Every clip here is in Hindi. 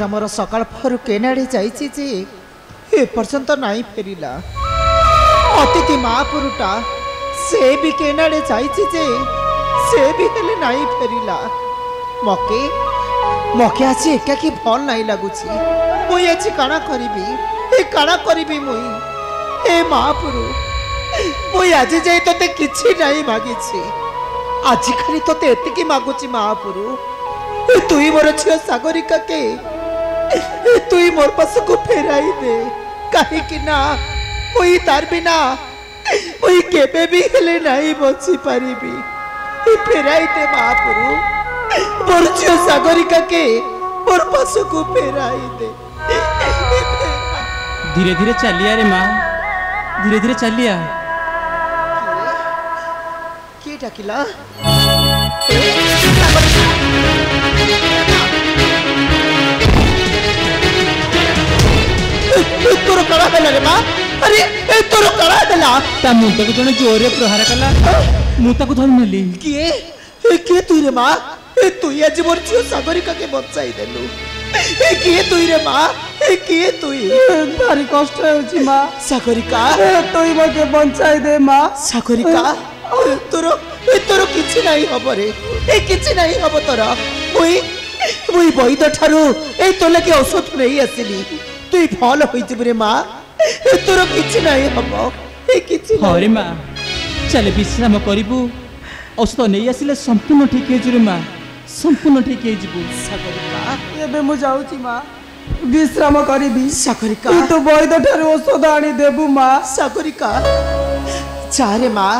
मोर सकाल पहरु केनाडे जाइछि जे ए पर्यंत नाई फेरिला। अतिथि महापुरुटा से भी केनाडे जाइछि जे से भी हेले नाई फेरिला। मके मके आज एकाकी भल नाई लागुछि। मुई आज काना करिबी ए काना करिबी मुई ए महापुरु मुई आज जाई तते किछि नाई मागिछि। आज खाली तते एतिकी मागुछि महापुरु तुई मोर झियो सागरिका के तुई मोर पास को फेराई दे कहीं कि ना मुई तार बिना मुई केबे भी हेले नहीं बची पारिबी। फेराई दे महापुरु मोर झियो सागरिका के मोर पास को फेराई दे। धीरे धीरे चलिया रे माँ, धीरे धीरे चलिया। के डाकिला तोर कड़ा है रे माँ? अरे तोर कड़ा है ता मुंह को जने जोरे प्रहार कला मुंह को धरि नेली। के तू रे माँ? तू आज मोर झियो सागरिका के बचाई देलु। के तू रे माँ? के तू भारी कष्ट होची माँ। सागरिका तोई मते बचाई दे माँ। सागरिका तोर तोर किछि नाही हबो रे ए किछि नाही हबो तोर। मुई वैद ठारू ए तोले के औषध नहीं आसिली तुई भल होई जब रे माँ। तोर किछि नाही हबो ए किछि हो रे माँ चले विश्राम करिबू औषध नहीं आसिले संपूर्ण ठीक हे जुरे माँ संपूर्ण ठीक हे जिबू। सागरिका एबे मु जाउची माँ विश्राम करिबी। सागरिका तू वैद ठारू औषध आनी देबू माँ। सागरिका जा रे माँ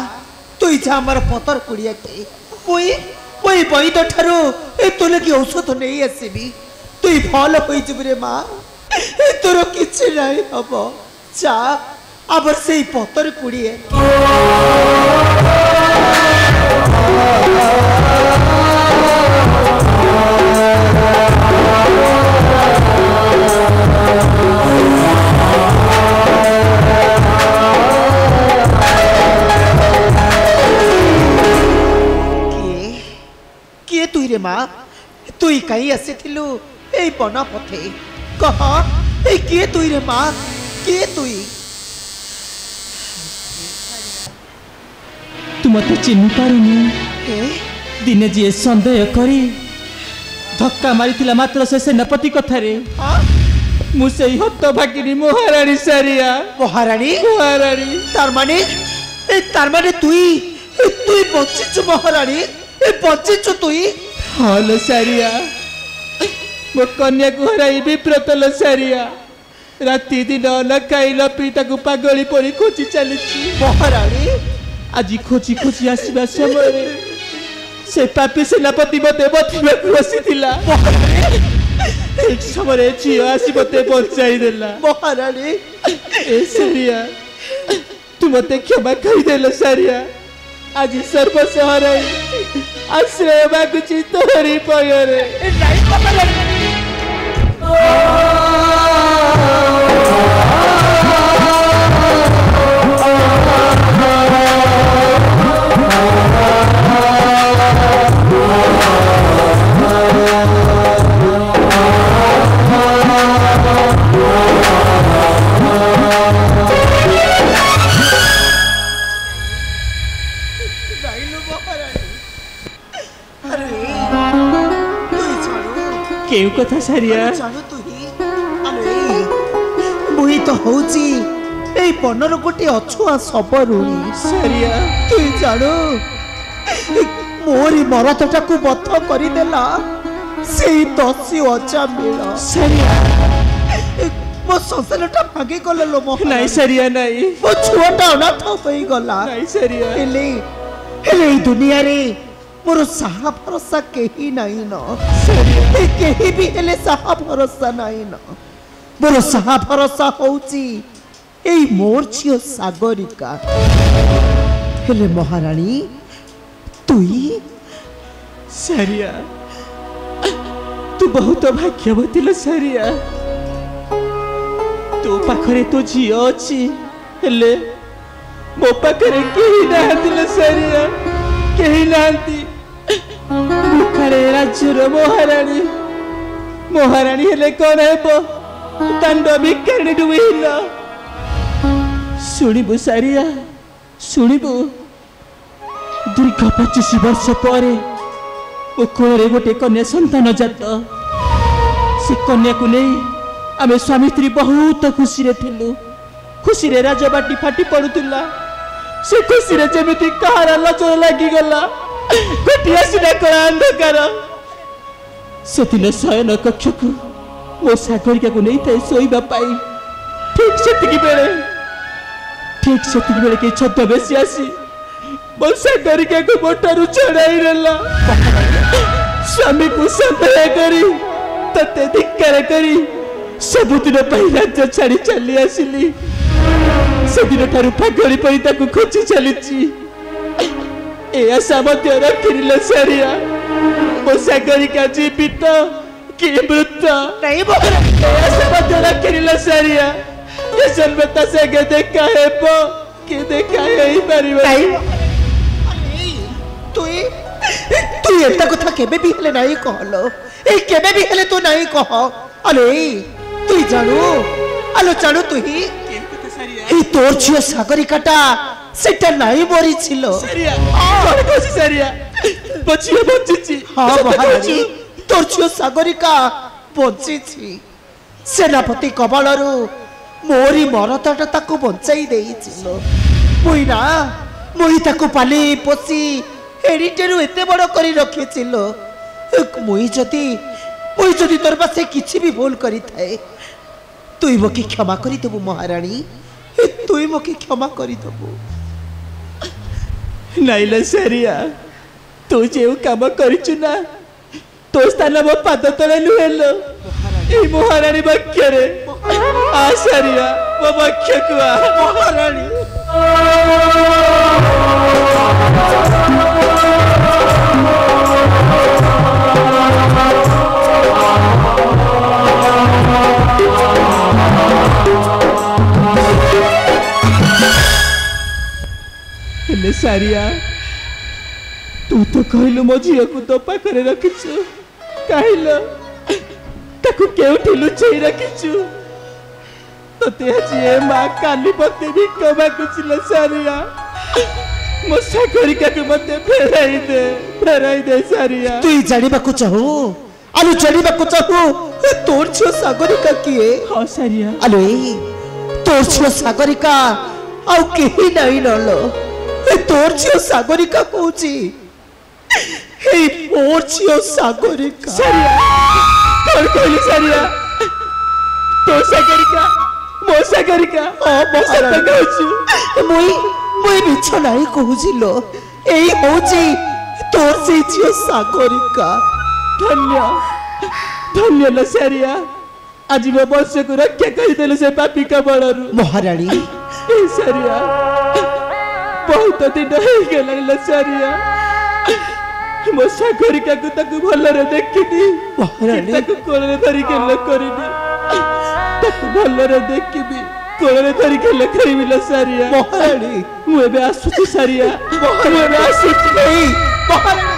तुई जा हमर पतर कुड़िया के मुई वैद ठारू ए तोले के औषध नहीं आसिबी तुई भल होई जब रे माँ। तोर किछि नाही हबो जा आबर सेई पतर कुड़िए के तुई रे माँ? तुई कहीं आसीथिलु ए बना पथे कह ए के तुई रे माँ? के तुई? तू मते चिन्ह पारुनी दिने जी संदेह करी धक्का मारिथिला मात्र से सेनापति कथारे मु सेई हत भागिनी महारानी सारिया। महारानी तार माने तुई बचिछु महारानी बचिछु तुई? हाल सारिया मो कन्या को हराई विप्रत लो सारिया राति दिन न खाइल पीता को पागली परी खोजी चलिछि। महारानी आज खोजी खोजी आसवा समय से पापी सेनापति मते बथिबा बसिथिला। एक समय झियो आसी मते बचाई देला। महारानी ए सारिया तू मते क्षमा कहि देलो सारिया आज सर्वस्व हराई आश्रय मागुची तोहरी पयरे। केउ कथा सारिया जानो तुही मुई तो होची ए पनर गोटे अछुआ सबरुणी सारिया तु जानो मोरी मरतटा को बथ करी देला सेई दसी अचा मेला। सारिया मो संसारटा भागी गला लो मो नहीं सारिया नहीं मो छुआटा अनाथ होई गला। नहीं सारिया हेले ई दुनिया रे मोर साहा भरोसा केही नहीं न केही भी हेले साहा भरोसा नहीं न मोर साहा भरोसा होची एई मोर झियो सागरिका। हेले महारानी तुई सारिया तू बहुत भाग्यवती लो सारिया तो पाखरे तो झियो अछि हेले मो पाखरे केही नाहंती लो सारिया केही नाहंती मुखारे राज्यर महारानी महाराणी हेले कौन हेबो दंड भिखारिणी डुबिल शुणिबु सारिया शुणिबु दीर्घ 25 वर्ष पर कोले गोटे कन्या संतान जात से कन्या को नहीं आमे स्वामी स्त्री बहुत खुशी रे थिलु खुशी रे राजबाटी फाटी पड़ुला से खुशी रे जेमिति कहार लचर लागी गला गोटिया सिना कला अंधकार से दिन शयन कक्ष को मो सागरिका को नहीं थे सोईबा पाई ठीक सेतिकी बेले के छद्मवेशी आसी मो सागरिका को मोटारू चढ़ाई रला स्वामी को संदेह करी तते धिक्कार करी सबुदिन राज्य छाड़ी चली आसिली से दिन ठारू पागली परी ताकू खोजी चलीची ए आशा मध्य रखिले सारिया मो सागरिका जीवित कि मृत नहीं आशा मध्य रखिले सारिया ये जन्मता से देखा है कि देखा है पारिबो तू एता कथा केबे भी हेले नाही कहलो ए केबे भी हेले तू नाही कह अरे तू जानू तू ही এই তোর ঝিও সাগরিকাটা সেটা নাই মরিছিল সারিয়া কোন কইছি সারিয়া বচিও বচিছি হ্যাঁ মহারানী তোর ঝিও সাগরিকা বঞ্চিছি সেনাপতি কবলরু মোরি মরতটা তাকু বঞ্চাই দেইছিল মুই তাকু পালি পছি এডিটেরু এতে বড় করি রাখিছিল মুই যদি তোর পাশে কিছু भी ভুল করি থাই তুই মকে ক্ষমা করি দেবু মহারানী তুই মকে ক্ষমা করি দেবু নাইলা সারিয়া তু যে কাম করিছু না তো স্থান মো পাদ তলে লুহেলো এই মহারানী বাক্যরে আ সারিয়া মো বাক্য কুয়া মহারানী सारिया तू तो कहलु मो झियो को तो पाखरे रखिछु कहलो ताकू केउठी लुचेई रखिछु तते आज ए मा काली पते भी कबा कुछले सारिया मो सागरिका के मते फेराई दे सारिया तू जानिबा को चाहू आलू जानिबा को चाहू तोर छियो सागरिका किए हां सारिया आलू तोर छियो सागरिका आउ केही नाही नलो तोर छियो सागरिका कहूची हे मोर छियो सागरिका सारिया कौन कहली सारिया तो सागरिका मो सागरिका ओ मो सत्य कहूछु मुई मिछ नाही कहूजिलो एई होची तोर से छियो सागरिका धन्य ल सारिया आज मो वंश को रक्षा कर देले से पापी कबळरू महारानी ए सारिया बहुत दिन हो गला सारिया मो सागरिका को ताकू भलरे देखिनी महारानी ताकू कोलरे धरि के ल करिनी ताकू भलरे देखिबी कोलरे धरि के ल करिबी ल सारिया महारानी मु एबे आसुची सारिया मु एबे आसुची नहीं महारानी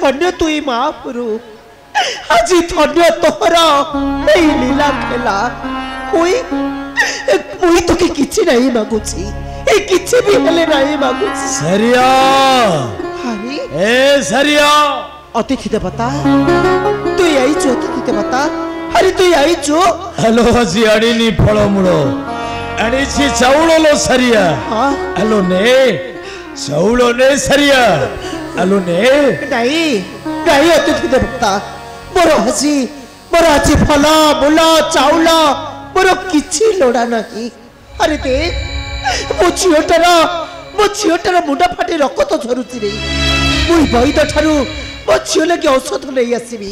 धन्य तुई महापुरु आज धन्य तोहरा नहीं लीला खेला मुई तो के किछि नहीं मागुछि ए किछि भी हेले नहीं मागुछि सरिया अरे ए सरिया अतिथि देवता तू आई जो अतिथि देवता अरे तू आई जो हेलो हजी अड़ीनी फलमूल अड़ीची चाउलो सरिया हाँ हेलो ने चाउलो ने सरिया हेलो ने नहीं नहीं अतिथि देवता मोर आज फल मूल चाउल मोर किछि लोड़ा नहीं अरे देख मो झीटार मुंड फाटी रक्त झरुची रे मुई वैद ठारू मो झील लगे औषध नहीं आसबी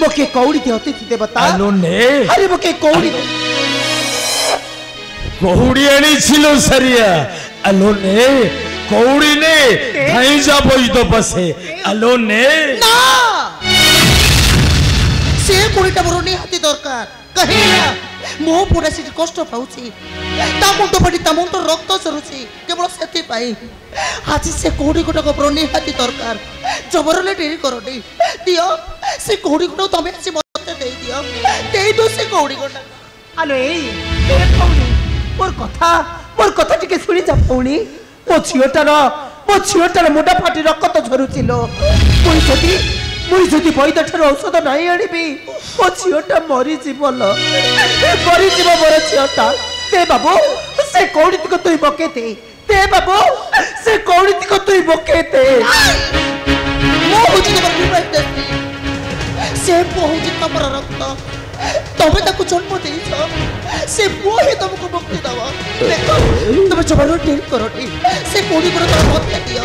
मोके कौड़ी दे अतिथि देवता आलो ने अरे मोके कौड़ी कौड़ी आनी छिलो सरिया आलो ने कौड़ी ने धाई जा बोई तो बसे आलो ने ना से कौड़ीटा मोर निहाती दरकार कहीं ना मो पुरा से कष्ट पाउची ता मुंडो पड़ी ता मुंडो रक्त झरुची केवल सेति पाई आज से कौड़ी गोटा को मोर निहाती दरकार जबरले डेरी करनी दियो से कौड़ी गोटा तमे आसी मते दे दो से कौड़ी गोटा आलो ए कौड़ी मोर कथा टिके सुनी जा पौणी मो छियोटार मुंडा फाटी रक्त झरुचिलो मुई जदि वैद्य ठार औषध नहीं आनिबी मो झीटा मरी जीव मोर झीटा दे बाबू से कौड़ी को तुई बकेते दे बाबू से कौड़ी को तुई बकेते मो होची तमर विवाहित से बहुची तमर रक्त तबे ताको जन्म देइछ से पुओ ही तुमको मुक्ति दवा देखो तुम जबर डेरी करनी से कौड़ी को तुम हत्या दियो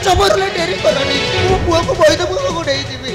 जबर डेरी करनी मो पुओ को वैद्य को नहीं जीवी